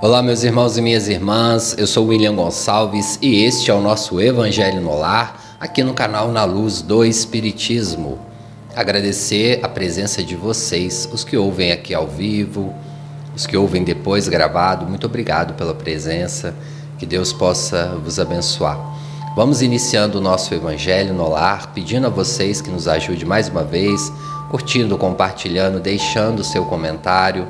Olá, meus irmãos e minhas irmãs, eu sou William Gonçalves e este é o nosso Evangelho no Lar, aqui no canal Na Luz do Espiritismo. Agradecer a presença de vocês, os que ouvem aqui ao vivo, os que ouvem depois gravado, muito obrigado pela presença, que Deus possa vos abençoar. Vamos iniciando o nosso Evangelho no Lar, pedindo a vocês que nos ajude mais uma vez, curtindo, compartilhando, deixando o seu comentário,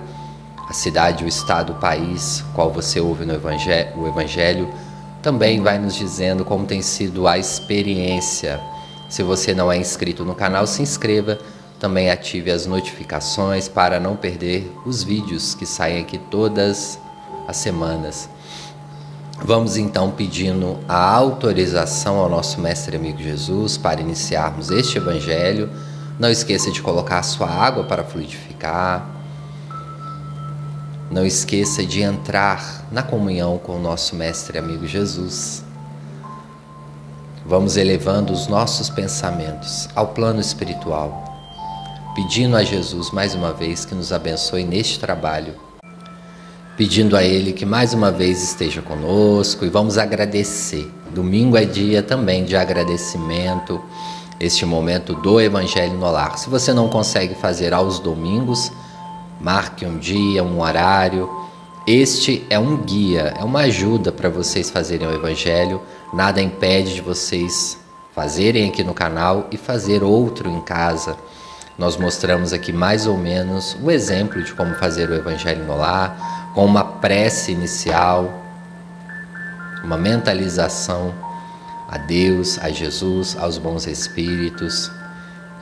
a cidade, o estado, o país, qual você ouve no Evangelho, também vai nos dizendo como tem sido a experiência. Se você não é inscrito no canal, se inscreva, também ative as notificações para não perder os vídeos que saem aqui todas as semanas. Vamos então pedindo a autorização ao nosso Mestre Amigo Jesus para iniciarmos este Evangelho. Não esqueça de colocar a sua água para fluidificar. Não esqueça de entrar na comunhão com o nosso Mestre Amigo Jesus. Vamos elevando os nossos pensamentos ao plano espiritual, pedindo a Jesus mais uma vez que nos abençoe neste trabalho, pedindo a Ele que mais uma vez esteja conosco, e vamos agradecer. Domingo é dia também de agradecimento, este momento do Evangelho no Lar. Se você não consegue fazer aos domingos, marque um dia, um horário. Este é um guia, é uma ajuda para vocês fazerem o Evangelho. Nada impede de vocês fazerem aqui no canal e fazer outro em casa. Nós mostramos aqui mais ou menos o exemplo de como fazer o Evangelho no Lar, com uma prece inicial, uma mentalização a Deus, a Jesus, aos bons espíritos.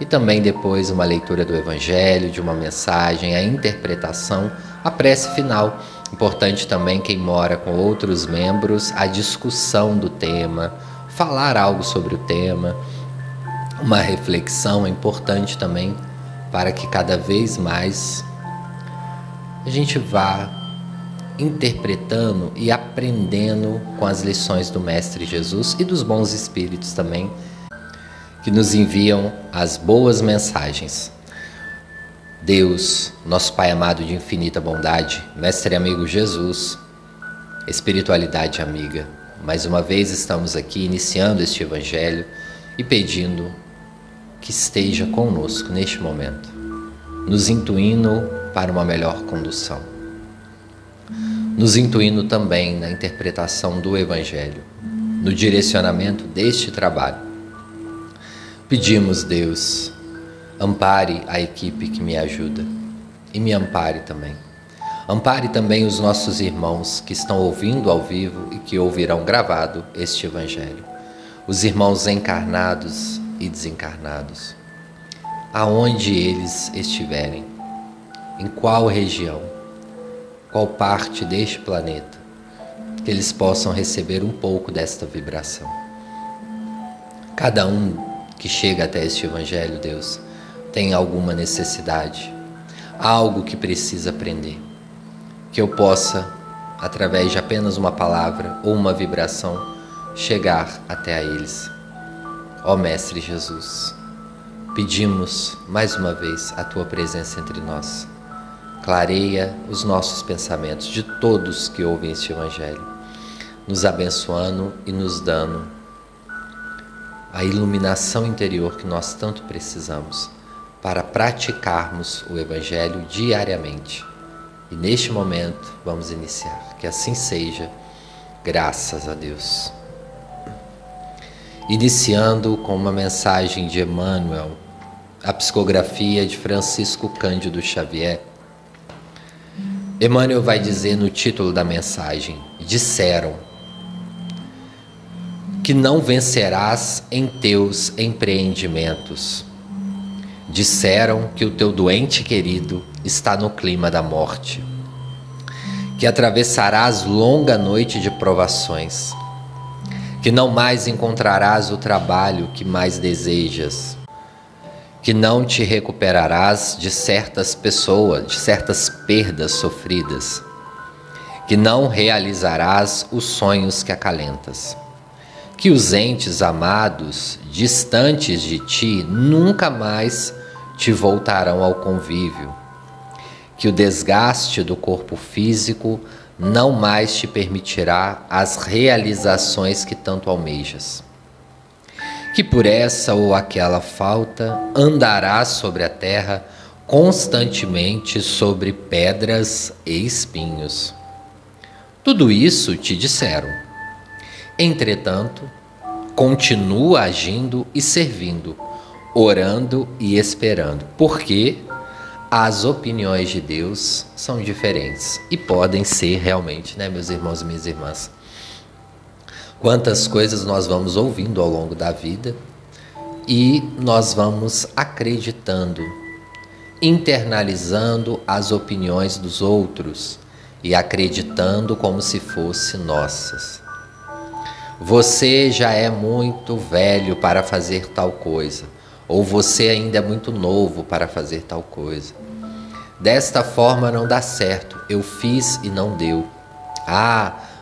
E também depois uma leitura do Evangelho, de uma mensagem, a interpretação, a prece final. Importante também quem mora com outros membros, a discussão do tema, falar algo sobre o tema, uma reflexão é importante também para que cada vez mais a gente vá interpretando e aprendendo com as lições do Mestre Jesus e dos bons espíritos também, que nos enviam as boas mensagens. Deus, nosso Pai amado de infinita bondade, Mestre Amigo Jesus, espiritualidade amiga, mais uma vez estamos aqui iniciando este Evangelho e pedindo que esteja conosco neste momento, nos intuindo para uma melhor condução, nos intuindo também na interpretação do Evangelho, no direcionamento deste trabalho. Pedimos, Deus, ampare a equipe que me ajuda e me ampare também. Ampare também os nossos irmãos que estão ouvindo ao vivo e que ouvirão gravado este Evangelho. Os irmãos encarnados e desencarnados, aonde eles estiverem, em qual região, qual parte deste planeta, que eles possam receber um pouco desta vibração. Cada um que chega até este Evangelho, Deus, tem alguma necessidade, algo que precisa aprender, que eu possa, através de apenas uma palavra ou uma vibração, chegar até a eles. Ó Mestre Jesus, pedimos mais uma vez a Tua presença entre nós. Clareia os nossos pensamentos de todos que ouvem este Evangelho, nos abençoando e nos dando a iluminação interior que nós tanto precisamos para praticarmos o Evangelho diariamente. E neste momento vamos iniciar. Que assim seja, graças a Deus. Iniciando com uma mensagem de Emmanuel, a psicografia de Francisco Cândido Xavier. Emmanuel vai dizer no título da mensagem: disseram que não vencerás em teus empreendimentos. Disseram que o teu doente querido está no clima da morte, que atravessarás longa noite de provações, que não mais encontrarás o trabalho que mais desejas, que não te recuperarás de certas pessoas, de certas perdas sofridas, que não realizarás os sonhos que acalentas, que os entes amados, distantes de ti, nunca mais te voltarão ao convívio, que o desgaste do corpo físico não mais te permitirá as realizações que tanto almejas. Que por essa ou aquela falta andarás sobre a terra constantemente sobre pedras e espinhos. Tudo isso te disseram. Entretanto, continua agindo e servindo, orando e esperando, porque as opiniões de Deus são diferentes e podem ser realmente, né, meus irmãos e minhas irmãs? Quantas coisas nós vamos ouvindo ao longo da vida e nós vamos acreditando, internalizando as opiniões dos outros e acreditando como se fossem nossas. Você já é muito velho para fazer tal coisa, ou você ainda é muito novo para fazer tal coisa. Desta forma não dá certo, eu fiz e não deu.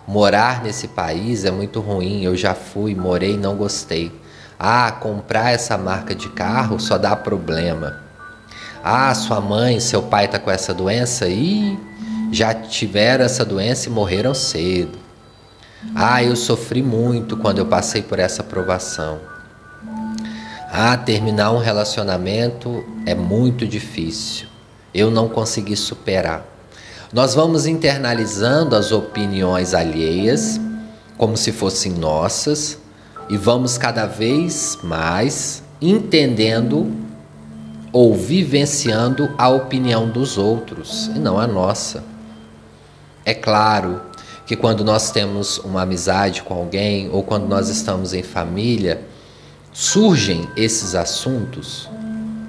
Morar nesse país é muito ruim, eu já fui, morei e não gostei. Comprar essa marca de carro só dá problema. Sua mãe, seu pai está com essa doença e já tiveram essa doença e morreram cedo. Eu sofri muito quando eu passei por essa provação. Terminar um relacionamento é muito difícil. Eu não consegui superar. Nós vamos internalizando as opiniões alheias como se fossem nossas e vamos cada vez mais entendendo ou vivenciando a opinião dos outros e não a nossa. É claro que quando nós temos uma amizade com alguém ou quando nós estamos em família, surgem esses assuntos,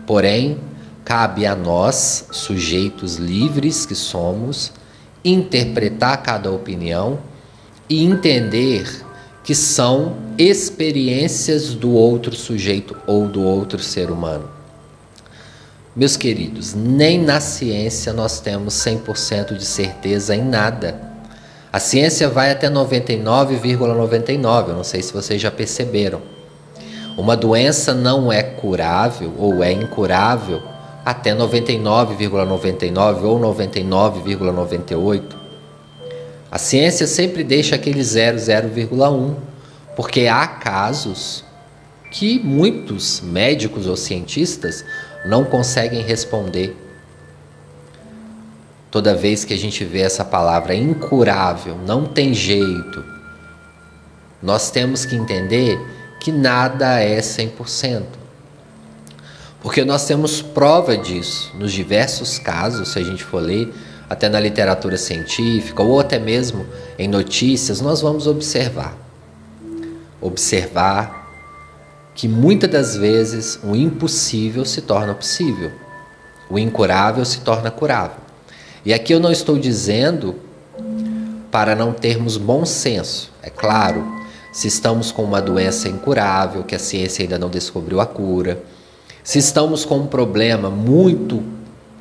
porém, cabe a nós, sujeitos livres que somos, interpretar cada opinião e entender que são experiências do outro sujeito ou do outro ser humano. Meus queridos, nem na ciência nós temos 100% de certeza em nada. A ciência vai até 99,99, eu não sei se vocês já perceberam. Uma doença não é curável ou é incurável até 99,99 ou 99,98. A ciência sempre deixa aquele 0,1, porque há casos que muitos médicos ou cientistas não conseguem responder. Toda vez que a gente vê essa palavra incurável, não tem jeito, nós temos que entender que nada é 100%. Porque nós temos prova disso nos diversos casos, se a gente for ler, até na literatura científica ou até mesmo em notícias, nós vamos observar que muitas das vezes o impossível se torna possível, o incurável se torna curável. E aqui eu não estou dizendo para não termos bom senso, é claro, se estamos com uma doença incurável, que a ciência ainda não descobriu a cura, se estamos com um problema muito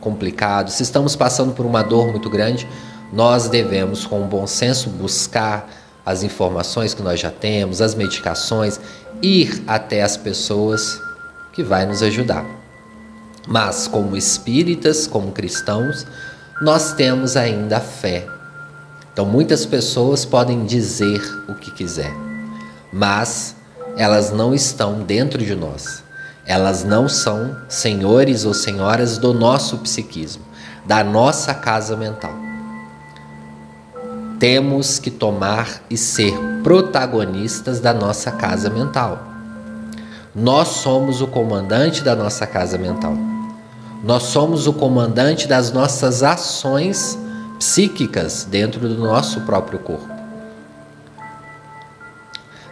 complicado, se estamos passando por uma dor muito grande, nós devemos, com bom senso, buscar as informações que nós já temos, as medicações, ir até as pessoas que vai nos ajudar. Mas, como espíritas, como cristãos, nós temos ainda a fé. Então, muitas pessoas podem dizer o que quiser, mas elas não estão dentro de nós. Elas não são senhores ou senhoras do nosso psiquismo, da nossa casa mental. Temos que tomar e ser protagonistas da nossa casa mental. Nós somos o comandante da nossa casa mental. Nós somos o comandante das nossas ações psíquicas dentro do nosso próprio corpo.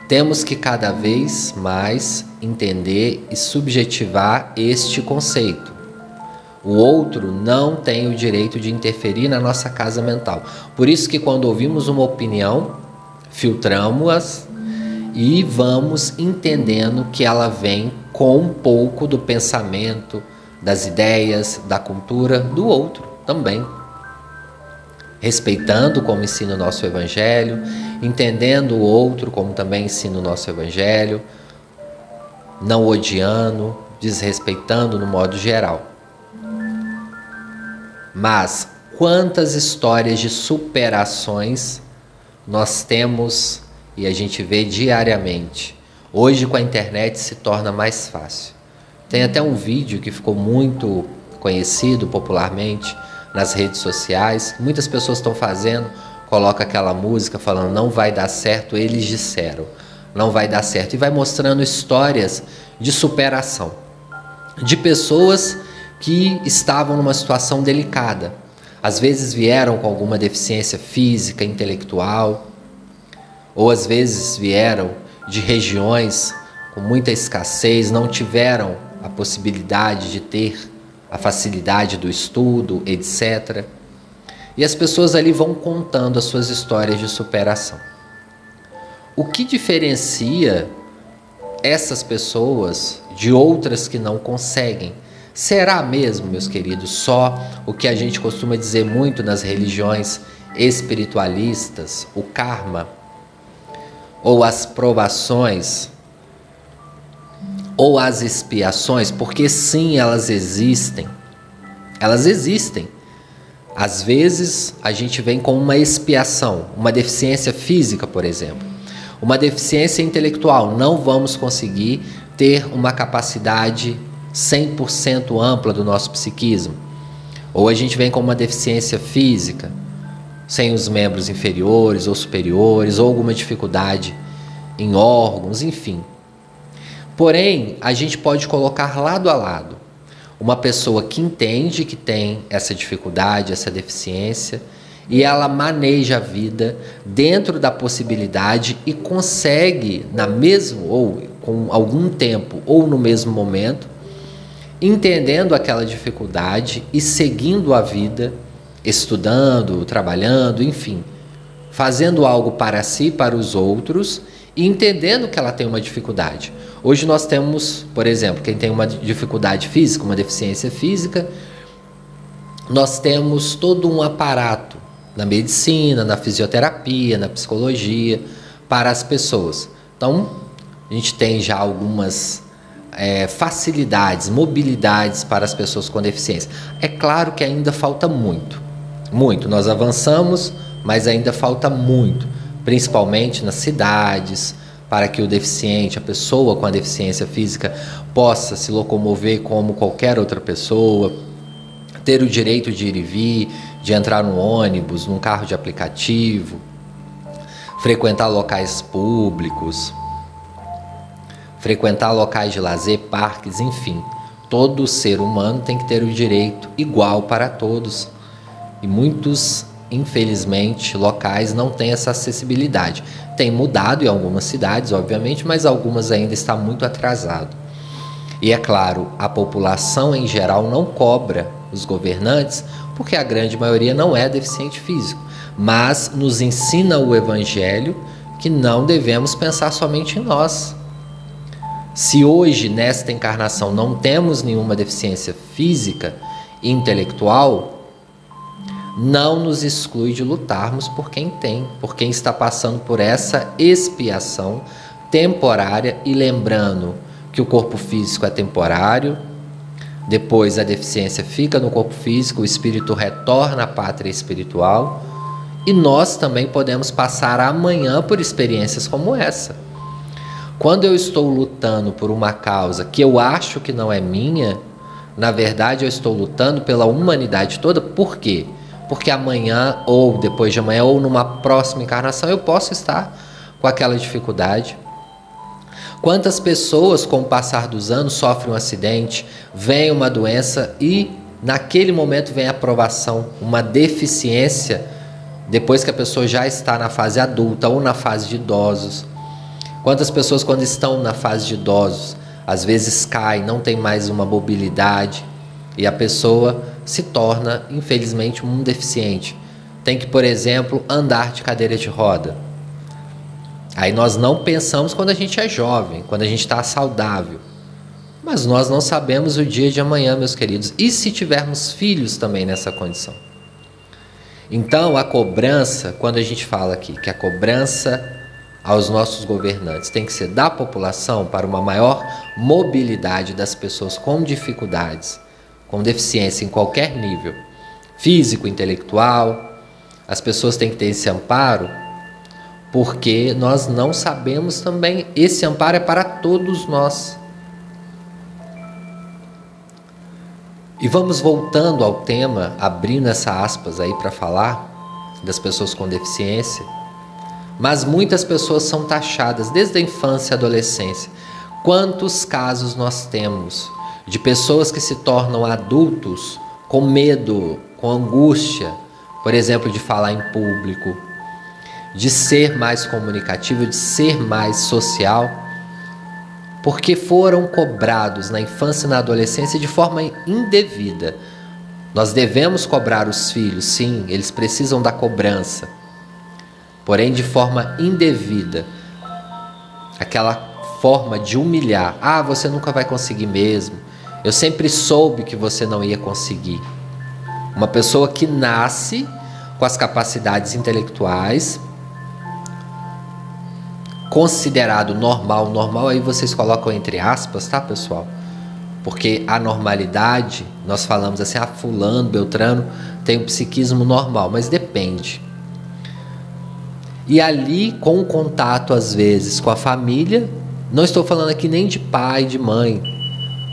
Temos que cada vez mais entender e subjetivar este conceito. O outro não tem o direito de interferir na nossa casa mental. Por isso que quando ouvimos uma opinião, filtramos-as e vamos entendendo que ela vem com um pouco do pensamento, das ideias, da cultura do outro também. Respeitando como ensina o nosso Evangelho, entendendo o outro como também ensina o nosso Evangelho, não odiando, desrespeitando no modo geral. Mas quantas histórias de superações nós temos e a gente vê diariamente. Hoje, com a internet, se torna mais fácil. Tem até um vídeo que ficou muito conhecido popularmente nas redes sociais. Muitas pessoas estão fazendo, coloca aquela música falando não vai dar certo, eles disseram, não vai dar certo. E vai mostrando histórias de superação, de pessoas que estavam numa situação delicada. Às vezes vieram com alguma deficiência física, intelectual, ou às vezes vieram de regiões com muita escassez, não tiveram a possibilidade de ter a facilidade do estudo, etc. E as pessoas ali vão contando as suas histórias de superação. O que diferencia essas pessoas de outras que não conseguem? Será mesmo, meus queridos, só o que a gente costuma dizer muito nas religiões espiritualistas, o karma, ou as provações, ou as expiações? Porque sim, elas existem. Elas existem. Às vezes a gente vem com uma expiação, uma deficiência física, por exemplo, uma deficiência intelectual. Não vamos conseguir ter uma capacidade 100% ampla do nosso psiquismo. Ou a gente vem com uma deficiência física, sem os membros inferiores ou superiores, ou alguma dificuldade em órgãos, enfim. Porém, a gente pode colocar lado a lado uma pessoa que entende que tem essa dificuldade, essa deficiência, e ela maneja a vida dentro da possibilidade e consegue, ou com algum tempo, ou no mesmo momento, entendendo aquela dificuldade e seguindo a vida, estudando, trabalhando, enfim, fazendo algo para si, para os outros, e entendendo que ela tem uma dificuldade. Hoje nós temos, por exemplo, quem tem uma dificuldade física, uma deficiência física, nós temos todo um aparato na medicina, na fisioterapia, na psicologia, para as pessoas. Então, a gente tem já algumas facilidades, mobilidades para as pessoas com deficiência. É claro que ainda falta muito, muito. Nós avançamos, mas ainda falta muito, principalmente nas cidades, para que o deficiente, a pessoa com a deficiência física, possa se locomover como qualquer outra pessoa, ter o direito de ir e vir, de entrar num ônibus, num carro de aplicativo, frequentar locais públicos, frequentar locais de lazer, parques, enfim. Todo ser humano tem que ter o direito igual para todos. E muitos, infelizmente, locais não têm essa acessibilidade. Tem mudado em algumas cidades, obviamente, mas algumas ainda está muito atrasado. E é claro, a população em geral não cobra os governantes, porque a grande maioria não é deficiente físico, mas nos ensina o Evangelho que não devemos pensar somente em nós. Se hoje, nesta encarnação, não temos nenhuma deficiência física e intelectual, não nos exclui de lutarmos por quem tem, por quem está passando por essa expiação temporária, e lembrando que o corpo físico é temporário, depois a deficiência fica no corpo físico, o espírito retorna à pátria espiritual, e nós também podemos passar amanhã por experiências como essa. Quando eu estou lutando por uma causa que eu acho que não é minha, na verdade eu estou lutando pela humanidade toda. Por quê? Porque amanhã, ou depois de amanhã, ou numa próxima encarnação, eu posso estar com aquela dificuldade. Quantas pessoas, com o passar dos anos, sofrem um acidente, vem uma doença e naquele momento vem a provação, uma deficiência, depois que a pessoa já está na fase adulta ou na fase de idosos. Quantas pessoas, quando estão na fase de idosos, às vezes caem, não tem mais uma mobilidade e a pessoa se torna, infelizmente, um deficiente. Tem que, por exemplo, andar de cadeira de roda. Aí nós não pensamos quando a gente é jovem, quando a gente está saudável. Mas nós não sabemos o dia de amanhã, meus queridos. E se tivermos filhos também nessa condição? Então, a cobrança, quando a gente fala aqui que a cobrança aos nossos governantes tem que ser da população para uma maior mobilidade das pessoas com dificuldades, com deficiência em qualquer nível, físico, intelectual. As pessoas têm que ter esse amparo, porque nós não sabemos também, esse amparo é para todos nós. E vamos voltando ao tema, abrindo essa aspas aí para falar das pessoas com deficiência. Mas muitas pessoas são taxadas desde a infância e adolescência. Quantos casos nós temos de pessoas que se tornam adultos com medo, com angústia, por exemplo, de falar em público, de ser mais comunicativo, de ser mais social, porque foram cobrados na infância e na adolescência de forma indevida. Nós devemos cobrar os filhos, sim, eles precisam da cobrança, porém de forma indevida. Aquela forma de humilhar. Ah, você nunca vai conseguir mesmo. Eu sempre soube que você não ia conseguir. Uma pessoa que nasce com as capacidades intelectuais, considerado normal, normal aí vocês colocam entre aspas, tá, pessoal? Porque a normalidade, nós falamos assim, fulano, beltrano tem um psiquismo normal, mas depende. E ali, com o contato às vezes com a família, não estou falando aqui nem de pai, de mãe,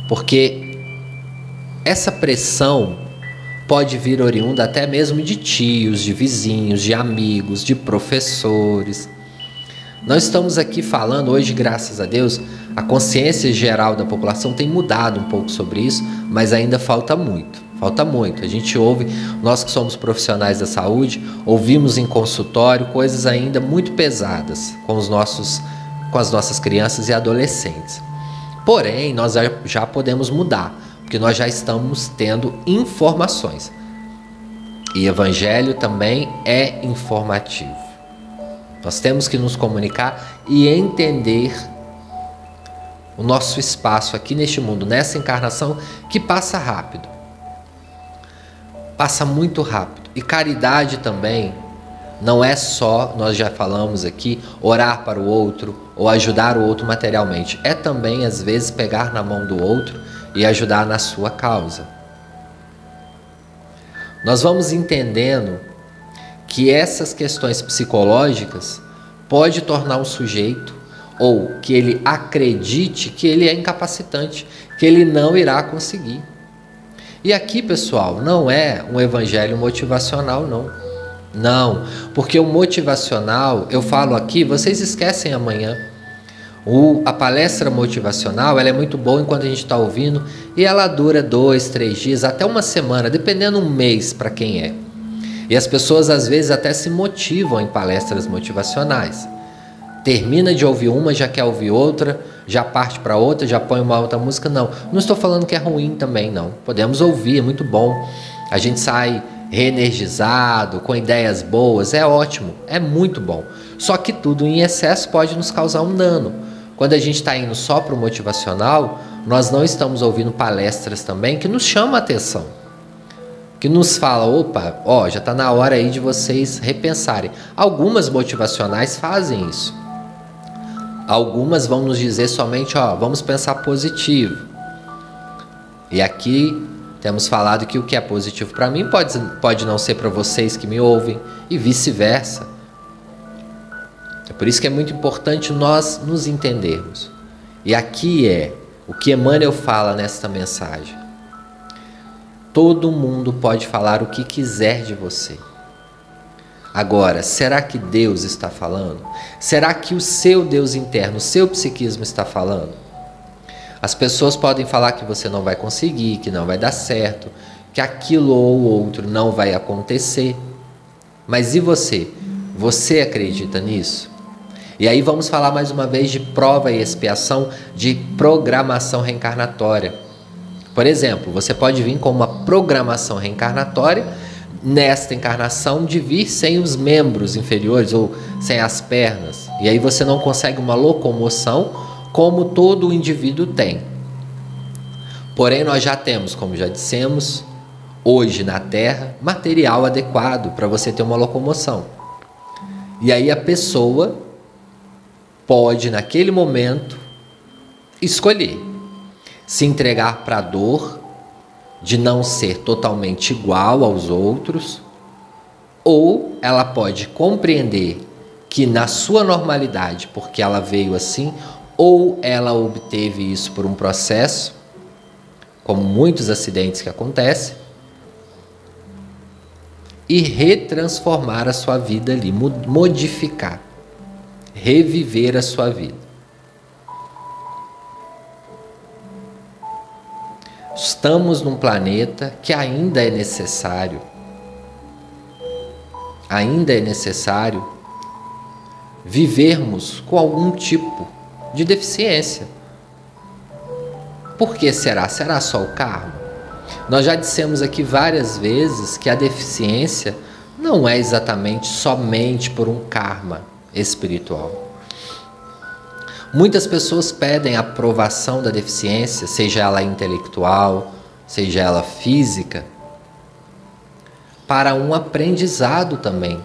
porque essa pressão pode vir oriunda até mesmo de tios, de vizinhos, de amigos, de professores. Nós estamos aqui falando hoje, graças a Deus, a consciência geral da população tem mudado um pouco sobre isso, mas ainda falta muito. Falta muito. A gente ouve, nós que somos profissionais da saúde, ouvimos em consultório coisas ainda muito pesadas com as nossas crianças e adolescentes. Porém, nós já podemos mudar, porque nós já estamos tendo informações. E evangelho também é informativo. Nós temos que nos comunicar e entender o nosso espaço aqui neste mundo, nessa encarnação que passa rápido. Passa muito rápido. E caridade também não é só, nós já falamos aqui, orar para o outro ou ajudar o outro materialmente. É também, às vezes, pegar na mão do outro e ajudar na sua causa. Nós vamos entendendo que essas questões psicológicas pode tornar um sujeito, ou que ele acredite que ele é incapacitante, que ele não irá conseguir. E aqui, pessoal, não é um evangelho motivacional, não. Não, porque o motivacional, eu falo aqui, vocês esquecem amanhã. A palestra motivacional, ela é muito boa enquanto a gente está ouvindo, e ela dura 2, 3 dias, até uma semana, dependendo um mês para quem é. E as pessoas às vezes até se motivam em palestras motivacionais. Termina de ouvir uma, já quer ouvir outra, já parte para outra, já põe uma outra música. Não estou falando que é ruim também, não. Podemos ouvir, é muito bom. A gente sai reenergizado, com ideias boas, é ótimo, é muito bom. Só que tudo em excesso pode nos causar um dano. Quando a gente está indo só para o motivacional, nós não estamos ouvindo palestras também que nos chamam a atenção. Que nos fala, opa, já está na hora aí de vocês repensarem. Algumas motivacionais fazem isso. Algumas vão nos dizer somente, vamos pensar positivo. E aqui temos falado que o que é positivo para mim pode não ser para vocês que me ouvem e vice-versa. É por isso que é muito importante nós nos entendermos. E aqui é o que Emmanuel fala nesta mensagem. Todo mundo pode falar o que quiser de você. Agora, será que Deus está falando? Será que o seu Deus interno, o seu psiquismo está falando? As pessoas podem falar que você não vai conseguir, que não vai dar certo, que aquilo ou outro não vai acontecer. Mas e você? Você acredita nisso? E aí vamos falar mais uma vez de prova e expiação, de programação reencarnatória. Por exemplo, você pode vir com uma programação reencarnatória nesta encarnação de vir sem os membros inferiores ou sem as pernas. E aí você não consegue uma locomoção como todo indivíduo tem. Porém, nós já temos, como já dissemos, hoje na Terra, material adequado para você ter uma locomoção. E aí a pessoa pode, naquele momento, escolher se entregar para a dor de não ser totalmente igual aos outros, ou ela pode compreender que na sua normalidade, porque ela veio assim, ou ela obteve isso por um processo, como muitos acidentes que acontecem, e retransformar a sua vida ali, modificar, reviver a sua vida. Estamos num planeta que ainda é necessário vivermos com algum tipo de deficiência. Por que será? Será só o karma? Nós já dissemos aqui várias vezes que a deficiência não é exatamente somente por um karma espiritual. Muitas pessoas pedem a aprovação da deficiência, seja ela intelectual, seja ela física, para um aprendizado também.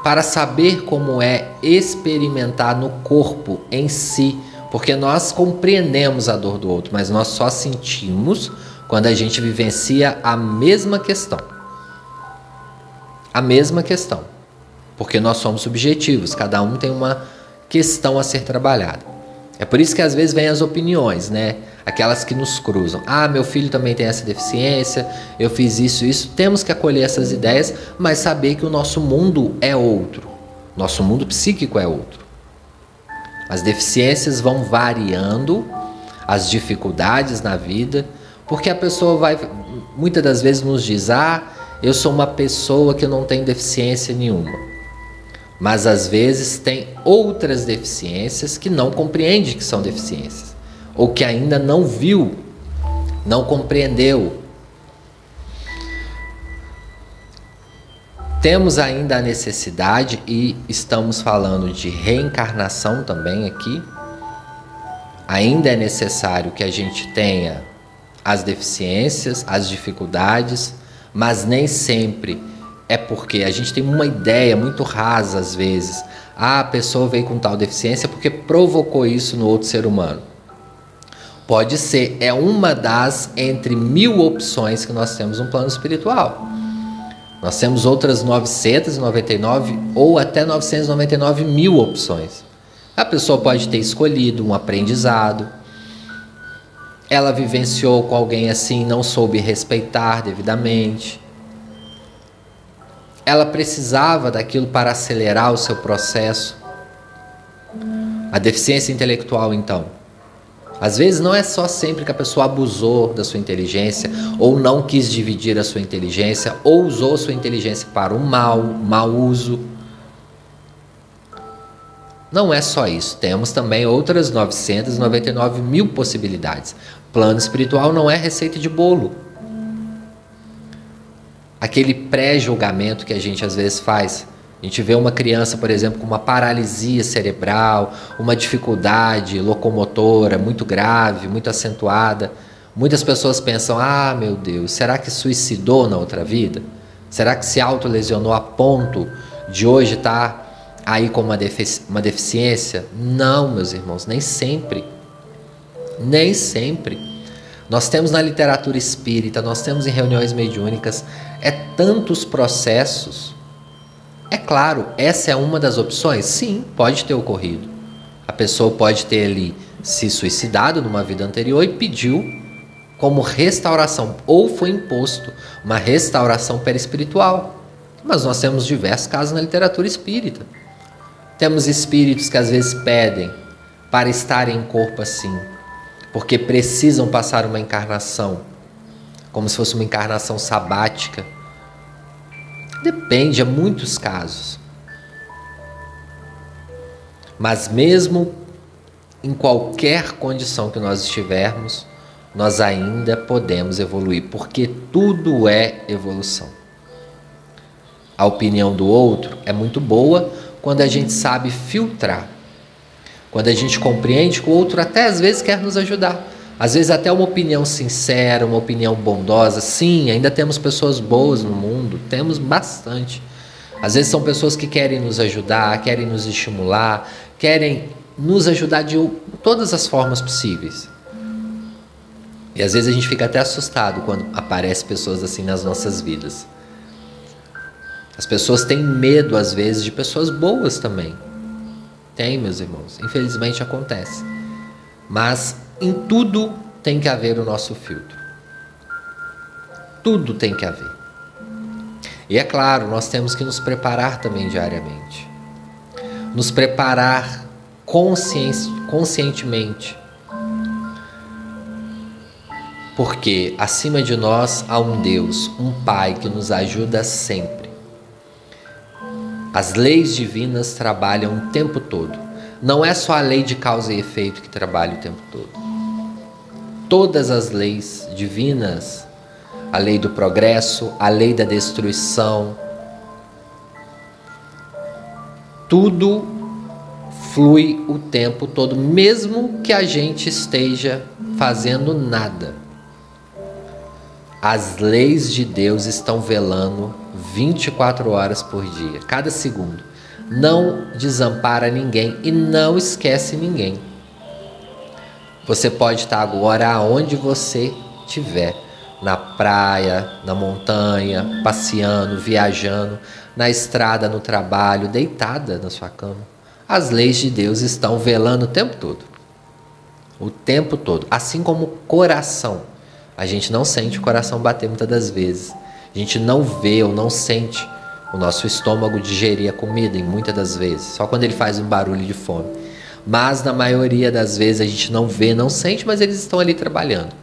Para saber como é experimentar no corpo em si, porque nós compreendemos a dor do outro, mas nós só sentimos quando a gente vivencia a mesma questão. A mesma questão. Porque nós somos subjetivos, cada um tem uma questão a ser trabalhada. É por isso que às vezes vem as opiniões, né? Aquelas que nos cruzam. Ah, meu filho também tem essa deficiência, eu fiz isso. Temos que acolher essas ideias, mas saber que o nosso mundo é outro. Nosso mundo psíquico é outro. As deficiências vão variando, as dificuldades na vida, porque a pessoa vai, muitas das vezes nos diz, eu sou uma pessoa que não tem deficiência nenhuma. Mas às vezes tem outras deficiências que não compreende que são deficiências, ou que ainda não viu, não compreendeu. Temos ainda a necessidade, e estamos falando de reencarnação também aqui, ainda é necessário que a gente tenha as deficiências, as dificuldades, mas nem sempre é porque a gente tem uma ideia muito rasa às vezes. A pessoa veio com tal deficiência porque provocou isso no outro ser humano. Pode ser, é uma das entre 1000 opções que nós temos no plano espiritual. Nós temos outras 999 ou até 999 mil opções. A pessoa pode ter escolhido um aprendizado, ela vivenciou com alguém assim, não soube respeitar devidamente. Ela precisava daquilo para acelerar o seu processo. A deficiência intelectual, então. Às vezes não é só sempre que a pessoa abusou da sua inteligência, ou não quis dividir a sua inteligência, ou usou a sua inteligência para o mau uso. Não é só isso. Temos também outras 999 mil possibilidades. Plano espiritual não é receita de bolo. Aquele pré-julgamento que a gente às vezes faz. A gente vê uma criança, por exemplo, com uma paralisia cerebral, uma dificuldade locomotora muito grave, muito acentuada. Muitas pessoas pensam, meu Deus, será que suicidou na outra vida? Será que se autolesionou a ponto de hoje estar aí com uma deficiência? Não, meus irmãos, nem sempre. Nem sempre. Nós temos na literatura espírita, nós temos em reuniões mediúnicas, tantos processos. É claro, essa é uma das opções? Sim, pode ter ocorrido. A pessoa pode ter ali se suicidado numa vida anterior e pediu como restauração, ou foi imposto uma restauração perispiritual. Mas nós temos diversos casos na literatura espírita. Temos espíritos que às vezes pedem para estarem em corpo assim, porque precisam passar uma encarnação, como se fosse uma encarnação sabática. Depende, há muitos casos. Mas mesmo em qualquer condição que nós estivermos, nós ainda podemos evoluir, porque tudo é evolução. A opinião do outro é muito boa quando a gente sabe filtrar. Quando a gente compreende que o outro até às vezes quer nos ajudar. Às vezes até uma opinião sincera, uma opinião bondosa. Sim, ainda temos pessoas boas no mundo, temos bastante. Às vezes são pessoas que querem nos ajudar, querem nos estimular, querem nos ajudar de todas as formas possíveis. E às vezes a gente fica até assustado quando aparecem pessoas assim nas nossas vidas. As pessoas têm medo, às vezes, de pessoas boas também. Tem, meus irmãos. Infelizmente acontece. Mas em tudo tem que haver o nosso filtro. Tudo tem que haver. E é claro, nós temos que nos preparar também diariamente. Nos preparar conscientemente. Porque acima de nós há um Deus, um Pai que nos ajuda sempre. As leis divinas trabalham o tempo todo. Não é só a lei de causa e efeito que trabalha o tempo todo. Todas as leis divinas, a lei do progresso, a lei da destruição, tudo flui o tempo todo, mesmo que a gente esteja fazendo nada. As leis de Deus estão velando 24 horas por dia, cada segundo. Não desampara ninguém e não esquece ninguém. Você pode estar agora aonde você estiver, na praia, na montanha, passeando, viajando, na estrada, no trabalho, deitada na sua cama. As leis de Deus estão velando o tempo todo. O tempo todo. Assim como o coração. A gente não sente o coração bater muitas das vezes. A gente não vê ou não sente o nosso estômago digerir a comida, em muitas das vezes. Só quando ele faz um barulho de fome. Mas na maioria das vezes a gente não vê, não sente, mas eles estão ali trabalhando.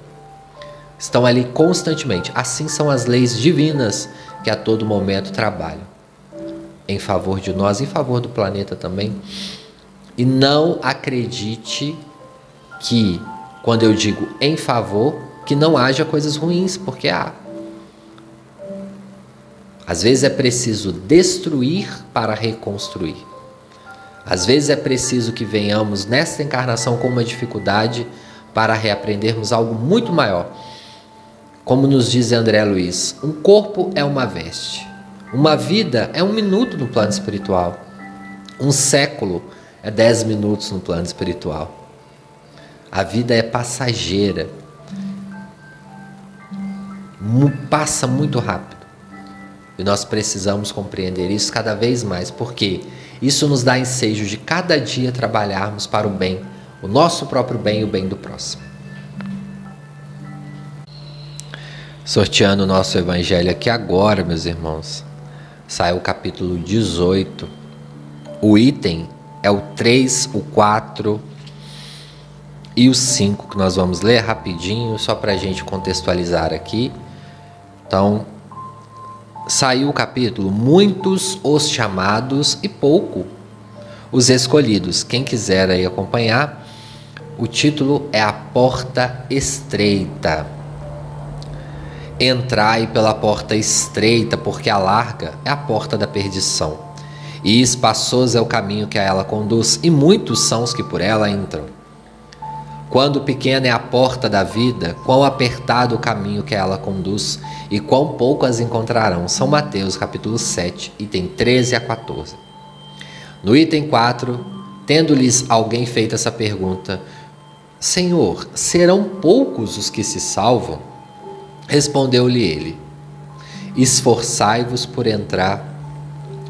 Estão ali constantemente. Assim são as leis divinas que a todo momento trabalham. Em favor de nós, em favor do planeta também. E não acredite que, quando eu digo em favor, que não haja coisas ruins, porque há. Às vezes é preciso destruir para reconstruir. Às vezes é preciso que venhamos nesta encarnação com uma dificuldade para reaprendermos algo muito maior. Como nos diz André Luiz, um corpo é uma veste. Uma vida é 1 minuto no plano espiritual. Um século é 10 minutos no plano espiritual. A vida é passageira. Passa muito rápido. E nós precisamos compreender isso cada vez mais, porque isso nos dá ensejo de cada dia trabalharmos para o bem, o nosso próprio bem e o bem do próximo. Sorteando o nosso evangelho aqui agora, meus irmãos, sai o capítulo 18. O item é o 3, o 4 e o 5, que nós vamos ler rapidinho, só para a gente contextualizar aqui. Então, saiu o capítulo, muitos os chamados e pouco os escolhidos. Quem quiser aí acompanhar, o título é A Porta Estreita. Entrai pela porta estreita, porque a larga é a porta da perdição, e espaçoso é o caminho que a ela conduz, e muitos são os que por ela entram. Quando pequena é a porta da vida, quão apertado o caminho que a ela conduz, e quão pouco as encontrarão. São Mateus, capítulo 7, item 13 a 14. No item 4, tendo-lhes alguém feito essa pergunta: Senhor, serão poucos os que se salvam? Respondeu-lhe ele: esforçai-vos por entrar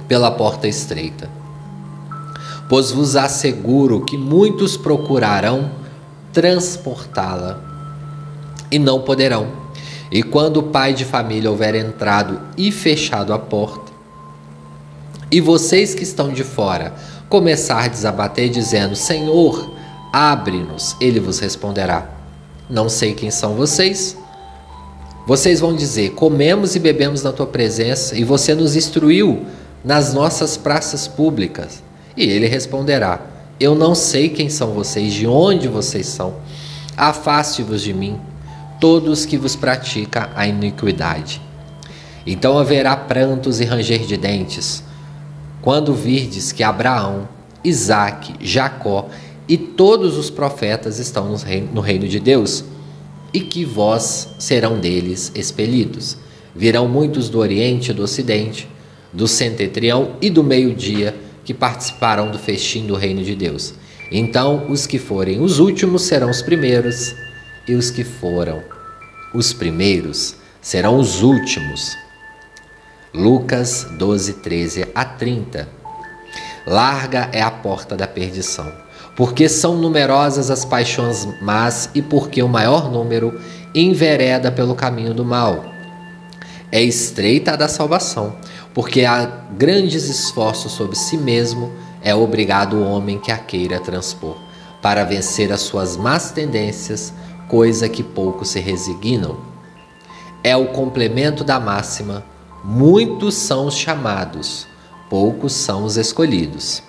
pela porta estreita, pois vos asseguro que muitos procurarão transportá-la e não poderão. E quando o pai de família houver entrado e fechado a porta, e vocês que estão de fora começardes a bater dizendo: Senhor, abre-nos, ele vos responderá: não sei quem são vocês. Vocês vão dizer: comemos e bebemos na tua presença, e você nos instruiu nas nossas praças públicas. E ele responderá: eu não sei quem são vocês, de onde vocês são. Afaste-vos de mim, todos que vos praticam a iniquidade. Então haverá prantos e ranger de dentes, quando virdes que Abraão, Isaque, Jacó e todos os profetas estão no reino de Deus, e que vós serão deles expelidos. Virão muitos do Oriente e do Ocidente, do Setentrião e do meio-dia, que participarão do festim do reino de Deus. Então os que forem os últimos serão os primeiros, e os que foram Os primeiros serão os últimos. Lucas 12, 13 a 30. Larga é a porta da perdição, porque são numerosas as paixões más e porque o maior número envereda pelo caminho do mal. É estreita a da salvação, porque há grandes esforços sobre si mesmo é obrigado o homem que a queira transpor, para vencer as suas más tendências, coisa que poucos se resignam. É o complemento da máxima: muitos são os chamados, poucos são os escolhidos.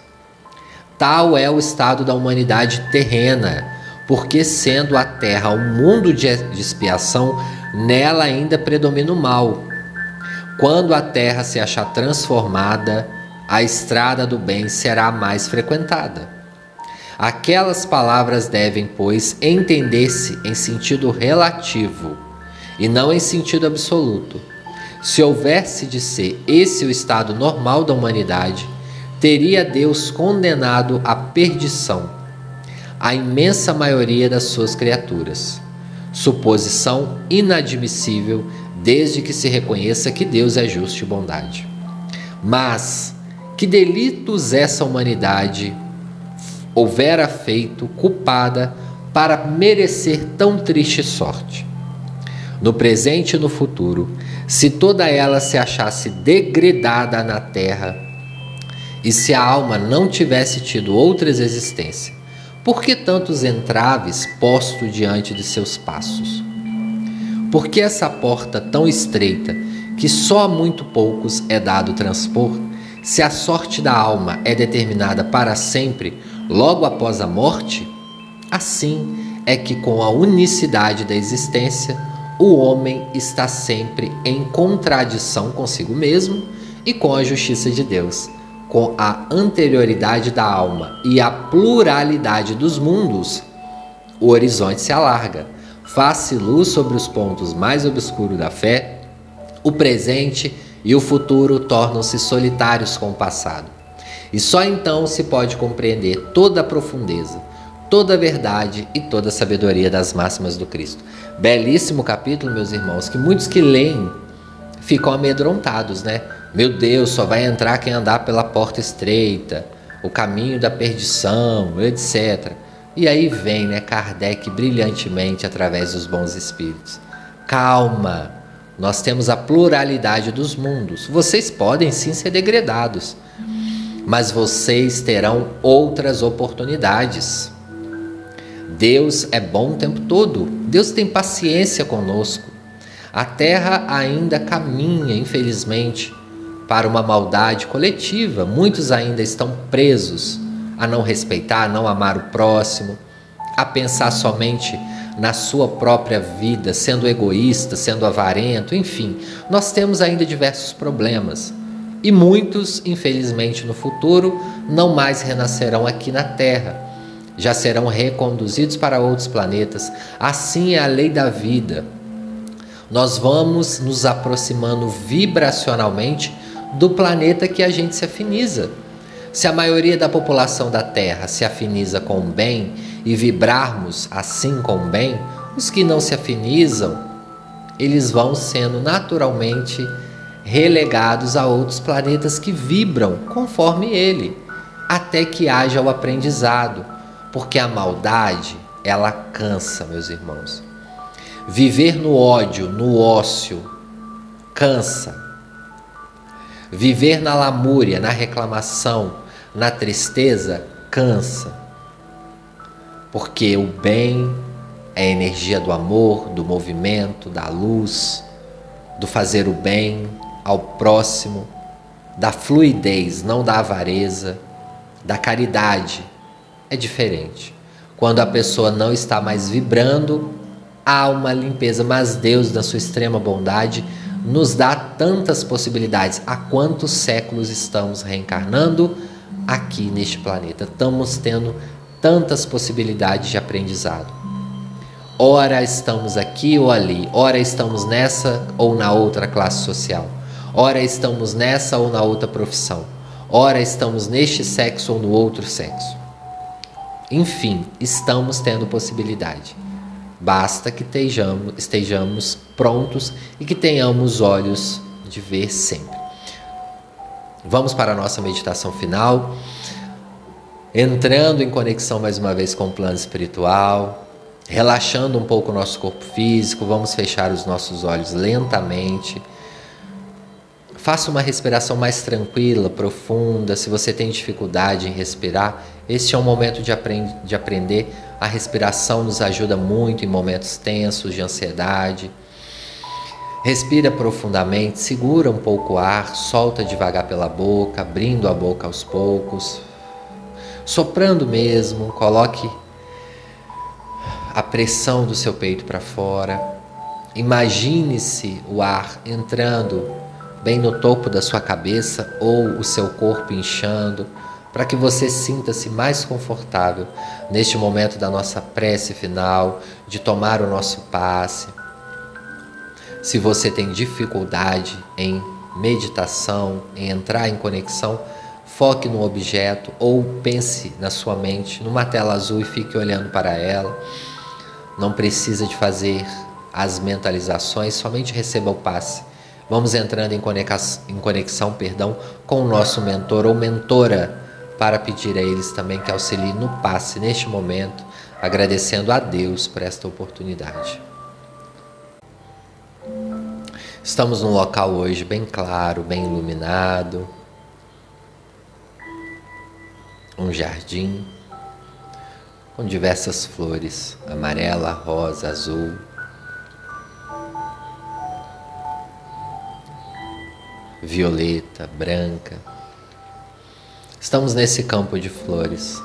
Tal é o estado da humanidade terrena, porque sendo a terra um mundo de expiação, nela ainda predomina o mal. Quando a terra se achar transformada, a estrada do bem será mais frequentada. Aquelas palavras devem, pois, entender-se em sentido relativo e não em sentido absoluto. Se houvesse de ser esse o estado normal da humanidade, teria Deus condenado à perdição a imensa maioria das suas criaturas. Suposição inadmissível, desde que se reconheça que Deus é justo e bondade. Mas que delitos essa humanidade houvera feito culpada para merecer tão triste sorte? No presente e no futuro, se toda ela se achasse degradada na terra, e se a alma não tivesse tido outras existências, por que tantos entraves postos diante de seus passos? Por que essa porta tão estreita, que só a muito poucos é dado transpor, se a sorte da alma é determinada para sempre, logo após a morte? Assim é que, com a unicidade da existência, o homem está sempre em contradição consigo mesmo e com a justiça de Deus. Com a anterioridade da alma e a pluralidade dos mundos, o horizonte se alarga. Faz-se luz sobre os pontos mais obscuros da fé, o presente e o futuro tornam-se solitários com o passado. E só então se pode compreender toda a profundeza, toda a verdade e toda a sabedoria das máximas do Cristo. Belíssimo capítulo, meus irmãos, que muitos que leem ficam amedrontados, né? Meu Deus, só vai entrar quem andar pela porta estreita, o caminho da perdição, etc. E aí vem, né, Kardec brilhantemente através dos bons espíritos. Calma, nós temos a pluralidade dos mundos. Vocês podem sim ser degradados, mas vocês terão outras oportunidades. Deus é bom o tempo todo. Deus tem paciência conosco. A terra ainda caminha, infelizmente, para uma maldade coletiva. Muitos ainda estão presos a não respeitar, a não amar o próximo, a pensar somente na sua própria vida, sendo egoísta, sendo avarento, enfim. Nós temos ainda diversos problemas. E muitos, infelizmente, no futuro, não mais renascerão aqui na Terra. Já serão reconduzidos para outros planetas. Assim é a lei da vida. Nós vamos nos aproximando vibracionalmente do planeta que a gente se afiniza. Se a maioria da população da Terra se afiniza com o bem e vibrarmos assim com o bem, os que não se afinizam, eles vão sendo naturalmente relegados a outros planetas que vibram conforme ele, até que haja o aprendizado, porque a maldade, ela cansa, meus irmãos. Viver no ódio, no ócio, cansa. Viver na lamúria, na reclamação, na tristeza, cansa. Porque o bem é a energia do amor, do movimento, da luz, do fazer o bem ao próximo, da fluidez, não da avareza, da caridade. É diferente. Quando a pessoa não está mais vibrando, há uma limpeza, mas Deus, na sua extrema bondade, nos dá tantas possibilidades. Há quantos séculos estamos reencarnando aqui neste planeta? Estamos tendo tantas possibilidades de aprendizado. Ora estamos aqui ou ali, ora estamos nessa ou na outra classe social, ora estamos nessa ou na outra profissão, ora estamos neste sexo ou no outro sexo. Enfim, estamos tendo possibilidade. Basta que estejamos prontos e que tenhamos olhos de ver sempre. Vamos para a nossa meditação final, entrando em conexão mais uma vez com o plano espiritual, relaxando um pouco o nosso corpo físico. Vamos fechar os nossos olhos lentamente. Faça uma respiração mais tranquila, profunda. Se você tem dificuldade em respirar, este é um momento de aprender. A respiração nos ajuda muito em momentos tensos de ansiedade. Respira profundamente, segura um pouco o ar, solta devagar pela boca, abrindo a boca aos poucos, soprando mesmo. Coloque a pressão do seu peito para fora. Imagine-se o ar entrando bem no topo da sua cabeça ou o seu corpo inchando, para que você sinta-se mais confortável neste momento da nossa prece final, de tomar o nosso passe. Se você tem dificuldade em meditação, em entrar em conexão, foque no objeto ou pense na sua mente, numa tela azul, e fique olhando para ela. Não precisa de fazer as mentalizações, somente receba o passe. Vamos entrando em conexão com o nosso mentor ou mentora, para pedir a eles também que auxiliem no passe neste momento, agradecendo a Deus por esta oportunidade. Estamos num local hoje bem claro, bem iluminado, um jardim com diversas flores, amarela, rosa, azul. Violeta, branca. Estamos nesse campo de flores.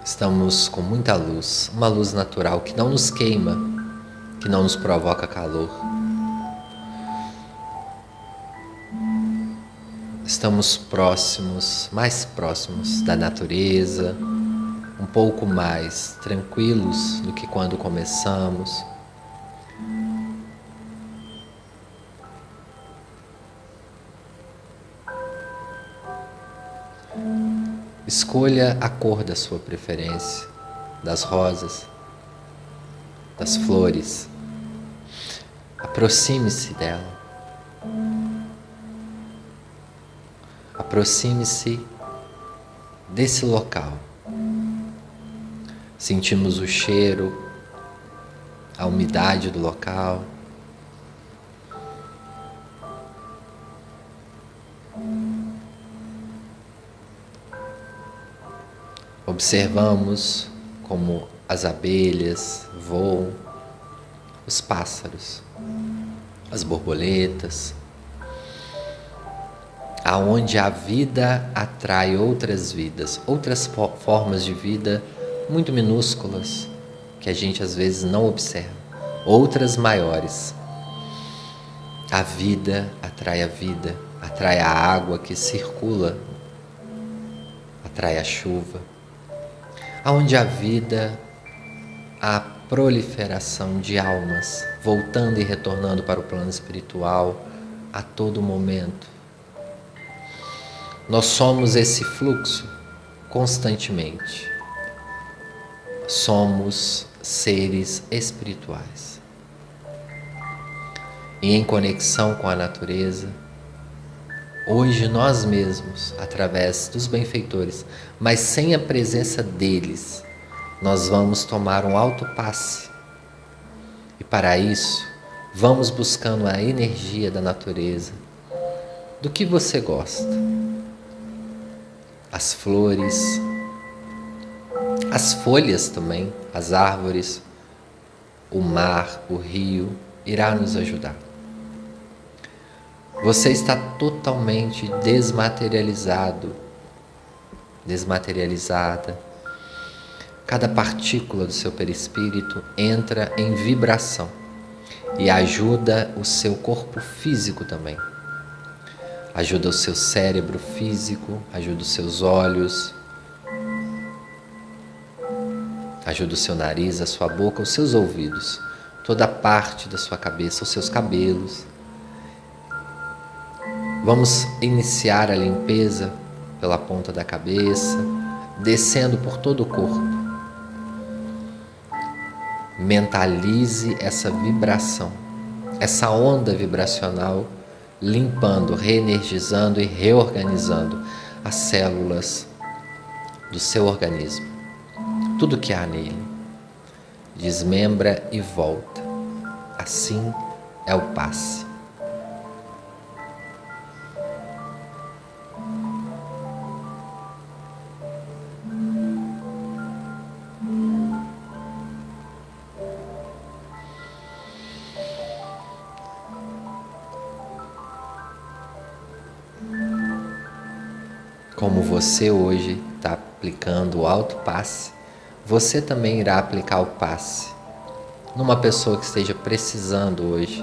Estamos com muita luz, uma luz natural que não nos queima, que não nos provoca calor. Estamos próximos, mais próximos da natureza, um pouco mais tranquilos do que quando começamos. Escolha a cor da sua preferência, das rosas, das flores. Aproxime-se dela. Aproxime-se desse local. Sentimos o cheiro, a umidade do local. Observamos como as abelhas voam, os pássaros, as borboletas. Aonde a vida atrai outras vidas, outras formas de vida muito minúsculas, que a gente às vezes não observa, outras maiores. A vida, atrai a água que circula, atrai a chuva. Aonde a vida, a proliferação de almas, voltando e retornando para o plano espiritual a todo momento. Nós somos esse fluxo constantemente. Somos seres espirituais. E em conexão com a natureza, hoje nós mesmos, através dos benfeitores, mas sem a presença deles, nós vamos tomar um alto passe. E para isso, vamos buscando a energia da natureza, do que você gosta. As flores, as folhas também, as árvores, o mar, o rio, irá nos ajudar. Você está totalmente desmaterializado, desmaterializada. Cada partícula do seu perispírito entra em vibração e ajuda o seu corpo físico também. Ajuda o seu cérebro físico, ajuda os seus olhos, ajuda o seu nariz, a sua boca, os seus ouvidos, toda parte da sua cabeça, os seus cabelos. Vamos iniciar a limpeza pela ponta da cabeça, descendo por todo o corpo. Mentalize essa vibração, essa onda vibracional, limpando, reenergizando e reorganizando as células do seu organismo. Tudo que há nele. Desmembra e volta. Assim é o passe. Como você hoje está aplicando o autopasse, você também irá aplicar o passe numa pessoa que esteja precisando hoje.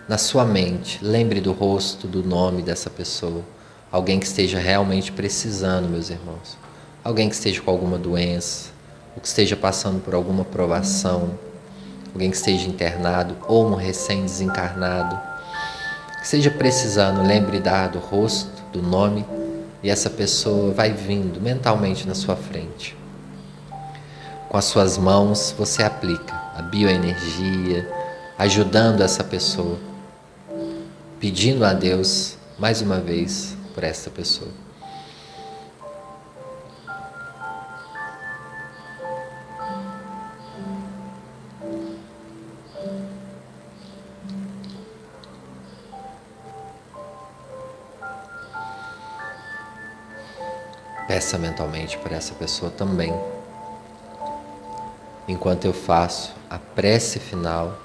Na sua mente, lembre do rosto, do nome dessa pessoa. Alguém que esteja realmente precisando, meus irmãos. Alguém que esteja com alguma doença, ou que esteja passando por alguma provação, alguém que esteja internado ou um recém-desencarnado, que esteja precisando, lembre do rosto, do nome, e essa pessoa vai vindo mentalmente na sua frente. Com as suas mãos você aplica a bioenergia, ajudando essa pessoa, pedindo a Deus mais uma vez por essa pessoa. Peça mentalmente por essa pessoa também. Enquanto eu faço a prece final,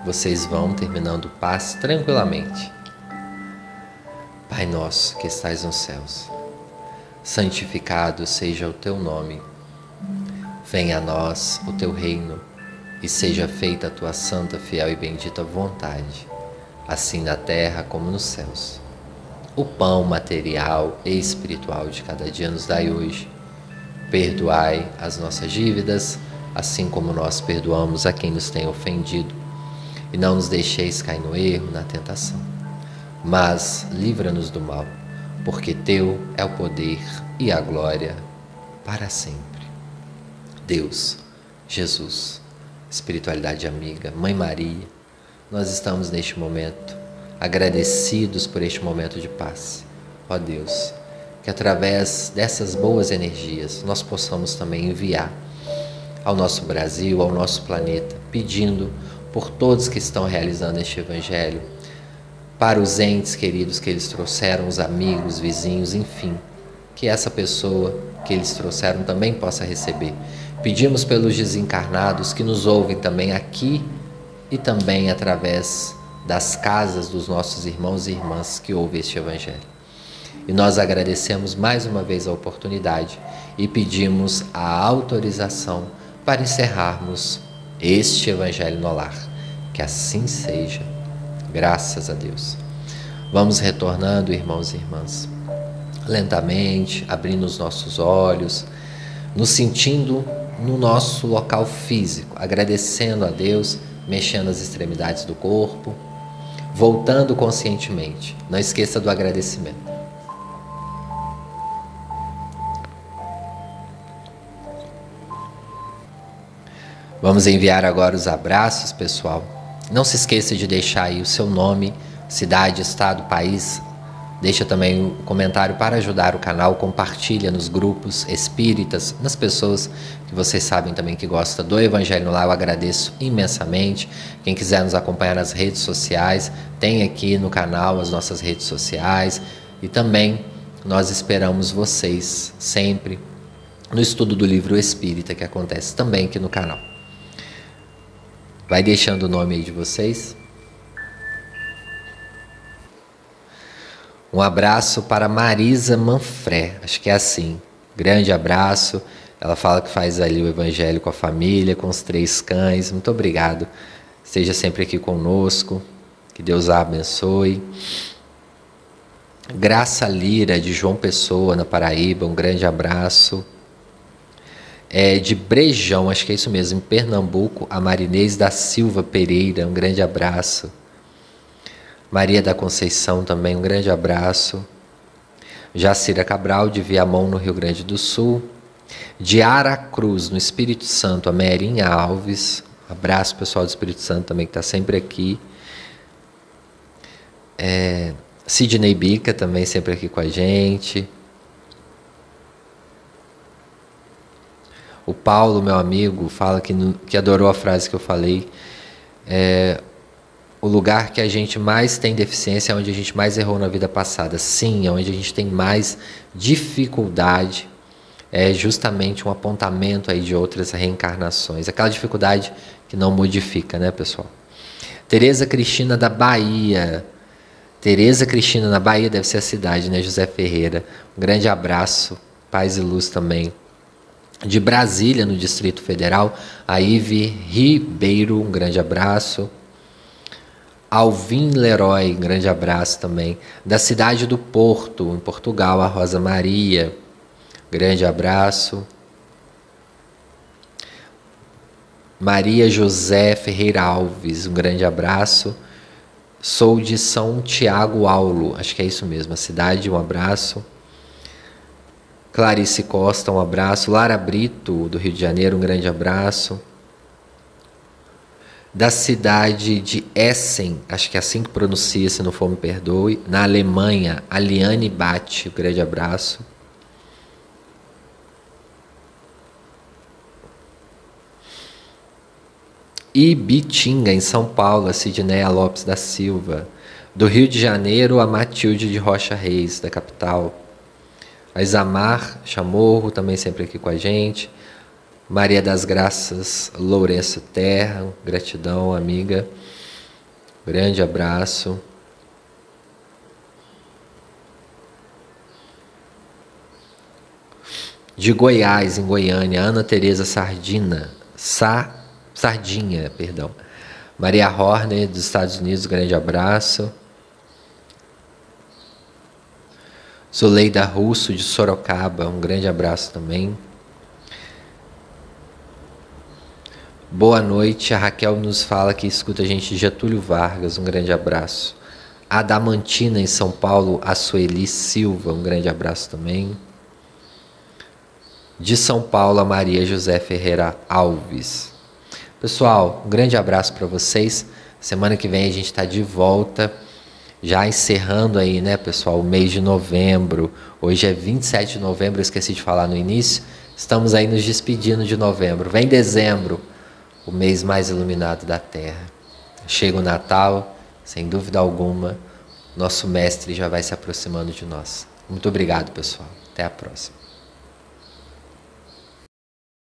vocês vão terminando o passe tranquilamente. Pai nosso que estais nos céus, santificado seja o teu nome. Venha a nós o teu reino e seja feita a tua santa, fiel e bendita vontade, assim na terra como nos céus. O pão material e espiritual de cada dia nos dai hoje. Perdoai as nossas dívidas, assim como nós perdoamos a quem nos tem ofendido. E não nos deixeis cair no erro, na tentação. Mas livra-nos do mal, porque teu é o poder e a glória para sempre. Deus, Jesus, espiritualidade amiga, Mãe Maria, nós estamos neste momento agradecidos por este momento de paz. Ó Deus, que através dessas boas energias nós possamos também enviar ao nosso Brasil, ao nosso planeta, pedindo por todos que estão realizando este Evangelho, para os entes queridos que eles trouxeram, os amigos, vizinhos, enfim, que essa pessoa que eles trouxeram também possa receber. Pedimos pelos desencarnados que nos ouvem também aqui e também através das casas dos nossos irmãos e irmãs que ouvem este Evangelho. E nós agradecemos mais uma vez a oportunidade e pedimos a autorização para encerrarmos este Evangelho no Lar. Que assim seja, graças a Deus. Vamos retornando, irmãos e irmãs, lentamente, abrindo os nossos olhos, nos sentindo no nosso local físico, agradecendo a Deus, mexendo as extremidades do corpo, voltando conscientemente. Não esqueça do agradecimento. Vamos enviar agora os abraços, pessoal. Não se esqueça de deixar aí o seu nome, cidade, estado, país. Deixa também um comentário para ajudar o canal, compartilha nos grupos espíritas, nas pessoas que vocês sabem também que gostam do Evangelho no Lar. Eu agradeço imensamente. Quem quiser nos acompanhar nas redes sociais, tem aqui no canal as nossas redes sociais. E também nós esperamos vocês sempre no estudo do livro Espírita, que acontece também aqui no canal. Vai deixando o nome aí de vocês. Um abraço para Marisa Manfré, acho que é assim. Grande abraço. Ela fala que faz ali o Evangelho com a família, com os 3 cães. Muito obrigado. Esteja sempre aqui conosco. Que Deus a abençoe. Graça Lira, de João Pessoa, na Paraíba. Um grande abraço. De Brejão, acho que é isso mesmo, em Pernambuco, a Marinês da Silva Pereira. Um grande abraço. Maria da Conceição também, um grande abraço. Jacira Cabral, de Viamão, no Rio Grande do Sul. De Aracruz, no Espírito Santo, a Merinha Alves. Abraço, pessoal do Espírito Santo também, que está sempre aqui. Sidney Bica, também sempre aqui com a gente. O Paulo, meu amigo, fala que adorou a frase que eu falei. O lugar que a gente mais tem deficiência é onde a gente mais errou na vida passada. Sim, é onde a gente tem mais dificuldade. É justamente um apontamento aí de outras reencarnações. Aquela dificuldade que não modifica, né, pessoal? Tereza Cristina da Bahia. Tereza Cristina na Bahia deve ser a cidade, né? José Ferreira. Um grande abraço. Paz e luz também. De Brasília, no Distrito Federal, a Ive Ribeiro. Um grande abraço. Alvin Leroy, um grande abraço também. Da cidade do Porto, em Portugal, a Rosa Maria. Grande abraço. Maria José Ferreira Alves, um grande abraço. Sou de São Tiago Aulo, acho que é isso mesmo, a cidade, um abraço. Clarice Costa, um abraço. Lara Brito, do Rio de Janeiro, um grande abraço. Da cidade de Essen, acho que é assim que pronuncia, se não for me perdoe, na Alemanha, Aliane Bate, um grande abraço. Ibitinga, em São Paulo, a Sidneia Lopes da Silva. Do Rio de Janeiro, a Matilde de Rocha Reis, da capital. A Isamar Chamorro, também sempre aqui com a gente. Maria das Graças Lourenço Terra, gratidão, amiga. Grande abraço. De Goiás, em Goiânia, Ana Tereza Sardinha, perdão. Maria Horner, dos Estados Unidos, grande abraço. Zuleida Russo, de Sorocaba, um grande abraço também. Boa noite, a Raquel nos fala que escuta a gente de Getúlio Vargas, um grande abraço. Adamantina, em São Paulo, a Sueli Silva, um grande abraço também. De São Paulo, a Maria José Ferreira Alves. Pessoal, um grande abraço para vocês. Semana que vem a gente está de volta, já encerrando aí, né, pessoal, o mês de novembro. Hoje é 27 de novembro, eu esqueci de falar no início. Estamos aí nos despedindo de novembro. Vem dezembro, o mês mais iluminado da Terra. Chega o Natal, sem dúvida alguma, nosso mestre já vai se aproximando de nós. Muito obrigado, pessoal. Até a próxima.